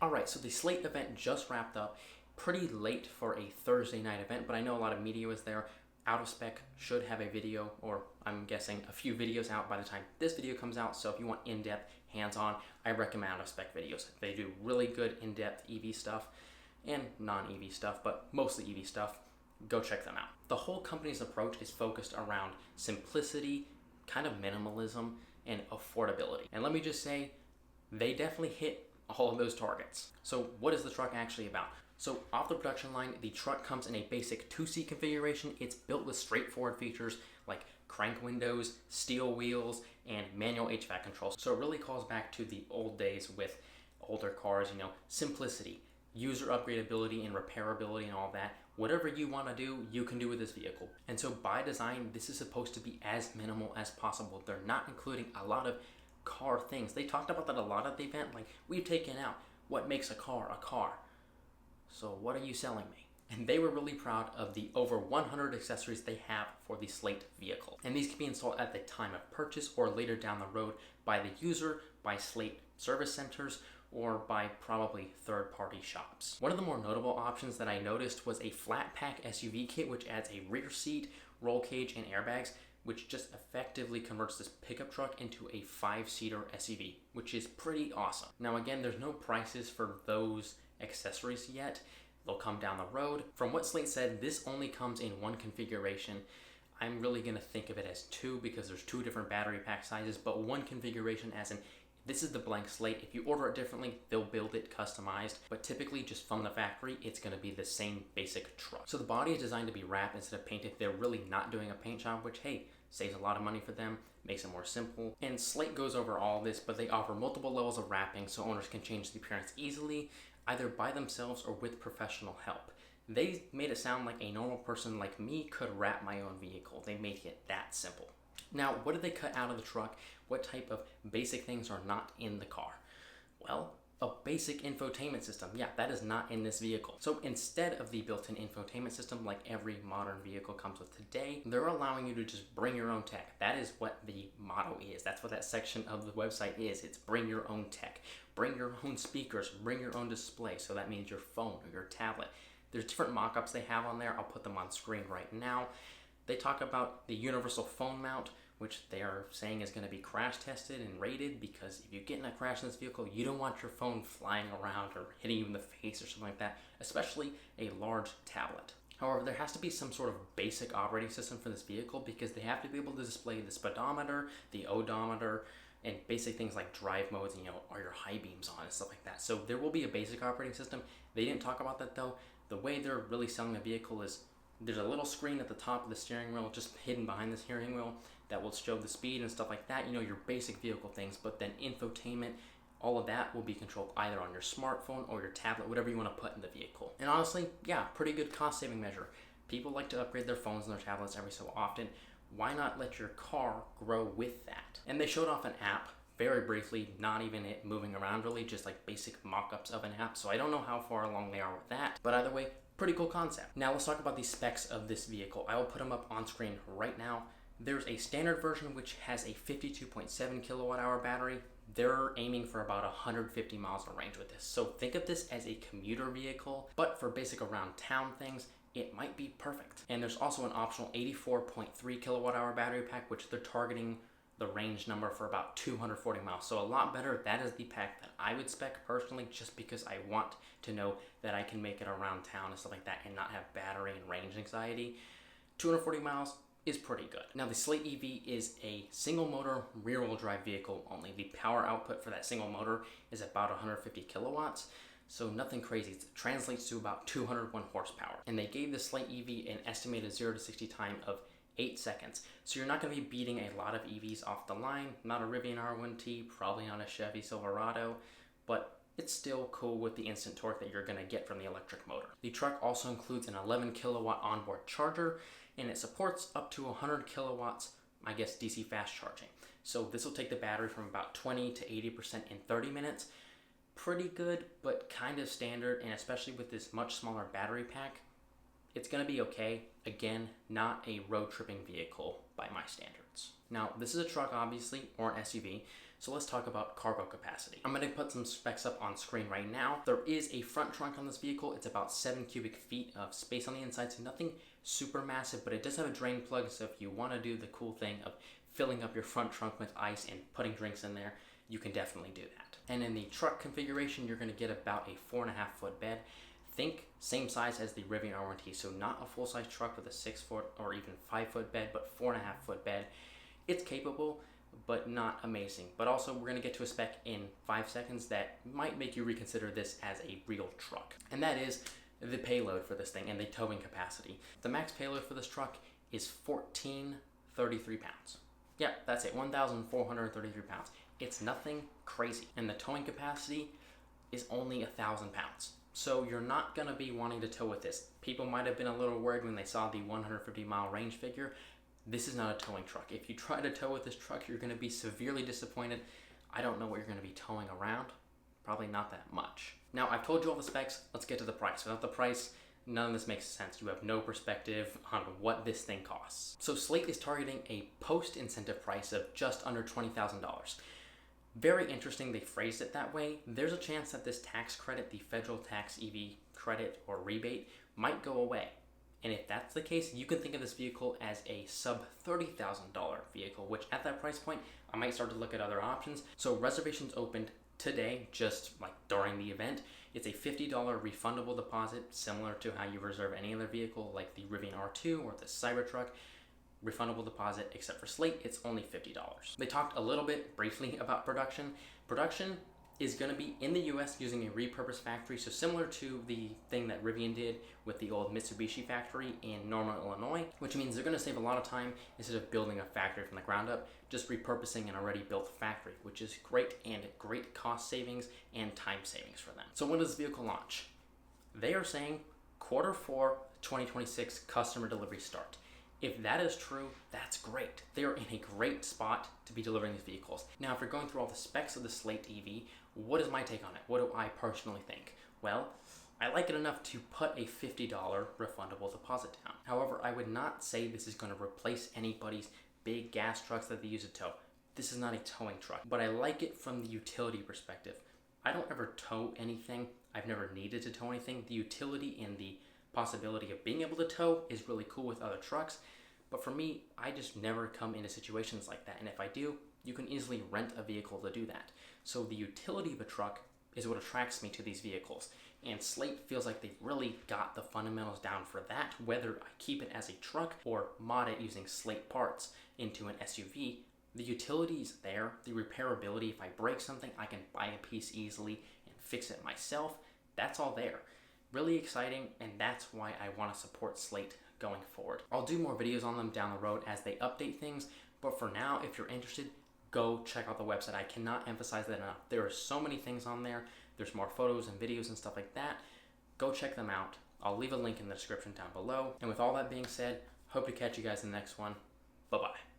Alright, so the Slate event just wrapped up. Pretty late for a Thursday night event, but I know a lot of media was there. Out of Spec should have a video, or I'm guessing a few videos out by the time this video comes out. So if you want in-depth, hands-on, I recommend Out of Spec videos. They do really good in-depth EV stuff and non-EV stuff, but mostly EV stuff. Go check them out. The whole company's approach is focused around simplicity, kind of minimalism, and affordability. And let me just say, they definitely hit all of those targets. So what is the truck actually about? So off the production line, the truck comes in a basic 2-seat configuration. It's built with straightforward features like crank windows, steel wheels, and manual HVAC controls. So it really calls back to the old days with older cars, simplicity, user upgradability and repairability and all that. Whatever you want to do, you can do with this vehicle. And so by design, this is supposed to be as minimal as possible. They're not including a lot of car things. They talked about that a lot at the event, like we've taken out what makes a car a car. So what are you selling me? And they were really proud of the over 100 accessories they have for the Slate vehicle. And these can be installed at the time of purchase or later down the road by the user, by Slate service centers, or by probably third-party shops. One of the more notable options that I noticed was a flat pack SUV kit, which adds a rear seat, roll cage, and airbags, which just effectively converts this pickup truck into a 5-seater SUV, which is pretty awesome. Now again, there's no prices for those accessories yet. They'll come down the road. From what Slate said, this only comes in one configuration. I'm really gonna think of it as two because there's two different battery pack sizes, but one configuration as in this is the blank slate. If you order it differently, they'll build it customized, but typically just from the factory, it's gonna be the same basic truck. So the body is designed to be wrapped instead of painted. They're really not doing a paint job, which, hey, saves a lot of money for them, makes it more simple. And Slate goes over all this, but they offer multiple levels of wrapping so owners can change the appearance easily, either by themselves or with professional help. They made it sound like a normal person like me could wrap my own vehicle. They make it that simple. Now, what did they cut out of the truck? What type of basic things are not in the car? Well, a basic infotainment system. Yeah, that is not in this vehicle. So instead of the built-in infotainment system like every modern vehicle comes with today, they're allowing you to just bring your own tech. That is what the motto is. That's what that section of the website is. It's bring your own tech. Bring your own speakers, bring your own display. So that means your phone or your tablet. There's different mock-ups they have on there. I'll put them on screen right now. They talk about the universal phone mount, which they are saying is going to be crash tested and rated, because if you get in a crash in this vehicle, you don't want your phone flying around or hitting you in the face or something like that, especially a large tablet. However, there has to be some sort of basic operating system for this vehicle because they have to be able to display the speedometer, the odometer, and basic things like drive modes and, are your high beams on and stuff like that. So there will be a basic operating system. They didn't talk about that though. The way they're really selling the vehicle is there's a little screen at the top of the steering wheel, just hidden behind the steering wheel, that will show the speed and stuff like that, your basic vehicle things, but then infotainment, all of that will be controlled either on your smartphone or your tablet, whatever you want to put in the vehicle. And honestly, yeah, pretty good cost saving measure. People like to upgrade their phones and their tablets every so often. Why not let your car grow with that? And they showed off an app very briefly, not even it moving around really, just like basic mock-ups of an app. So I don't know how far along they are with that, but either way, pretty cool concept. Now let's talk about the specs of this vehicle. I will put them up on screen right now. There's a standard version which has a 52.7 kilowatt hour battery. They're aiming for about 150 miles of range with this. So think of this as a commuter vehicle, but for basic around town things, it might be perfect. And there's also an optional 84.3 kilowatt hour battery pack, which they're targeting the range number for about 240 miles. So a lot better. That is the pack that I would spec personally, just because I want to know that I can make it around town and stuff like that and not have battery and range anxiety. 240 miles is pretty good. Now the Slate EV is a single motor rear wheel drive vehicle only. The power output for that single motor is about 150 kilowatts. So nothing crazy. It translates to about 201 horsepower. And they gave the Slate EV an estimated 0 to 60 time of 8 seconds. So you're not going to be beating a lot of EVs off the line. Not a Rivian R1T, probably not a Chevy Silverado, but it's still cool with the instant torque that you're going to get from the electric motor. The truck also includes an 11 kilowatt onboard charger, and it supports up to 100 kilowatts, I guess, DC fast charging. So this will take the battery from about 20 to 80% in 30 minutes. Pretty good, but kind of standard, and especially with this much smaller battery pack, it's going to be okay. Again, not a road tripping vehicle by my standards. Now, this is a truck, obviously, or an SUV, So let's talk about cargo capacity. I'm going to put some specs up on screen right now. There is a front trunk on this vehicle. It's about 7 cubic feet of space on the inside, so nothing super massive, but it does have a drain plug, so if you want to do the cool thing of filling up your front trunk with ice and putting drinks in there, you can definitely do that. And in the truck configuration, you're going to get about a 4.5 foot bed. Think same size as the Rivian R1T, so not a full-size truck with a 6 foot or even 5 foot bed, but 4.5 foot bed. It's capable, but not amazing. But also, we're going to get to a spec in 5 seconds that might make you reconsider this as a real truck. And that is the payload for this thing and the towing capacity. The max payload for this truck is 1,433 pounds. Yeah, that's it, 1,433 pounds. It's nothing crazy. And the towing capacity is only 1,000 pounds. So you're not going to be wanting to tow with this. People might have been a little worried when they saw the 150 mile range figure. This is not a towing truck. If you try to tow with this truck, you're going to be severely disappointed. I don't know what you're going to be towing around. Probably not that much. Now, I've told you all the specs. Let's get to the price. Without the price, none of this makes sense. You have no perspective on what this thing costs. So Slate is targeting a post-incentive price of just under $20,000. Very interesting they phrased it that way. There's a chance that this tax credit, the federal tax EV credit or rebate, might go away. And if that's the case, you can think of this vehicle as a sub $30,000 vehicle, which at that price point, I might start to look at other options. So reservations opened today, just like during the event. It's a $50 refundable deposit, similar to how you reserve any other vehicle like the Rivian R2 or the Cybertruck. Refundable deposit, except for Slate, it's only $50. They talked a little bit briefly about production. Production is going to be in the US using a repurposed factory, so similar to the thing that Rivian did with the old Mitsubishi factory in Normal, Illinois, which means they're going to save a lot of time instead of building a factory from the ground up, just repurposing an already built factory, which is great and great cost savings and time savings for them. So when does this vehicle launch? They are saying Q4 2026 customer delivery start. If that is true, that's great. They are in a great spot to be delivering these vehicles. Now, if you're going through all the specs of the Slate EV, what is my take on it? What do I personally think? Well, I like it enough to put a $50 refundable deposit down. However, I would not say this is going to replace anybody's big gas trucks that they use to tow. This is not a towing truck, but I like it from the utility perspective. I don't ever tow anything. I've never needed to tow anything. The utility and the possibility of being able to tow is really cool with other trucks, but for me, I just never come into situations like that, and if I do, you can easily rent a vehicle to do that. So the utility of a truck is what attracts me to these vehicles, and Slate feels like they've really got the fundamentals down for that. Whether I keep it as a truck or mod it using Slate parts into an SUV, the utility is there. The repairability, if I break something, I can buy a piece easily and fix it myself. That's all there. Really exciting, and that's why I want to support Slate going forward. I'll do more videos on them down the road as they update things, but for now, if you're interested, go check out the website. I cannot emphasize that enough. There are so many things on there. There's more photos and videos and stuff like that. Go check them out. I'll leave a link in the description down below. And with all that being said, hope to catch you guys in the next one. Bye-bye.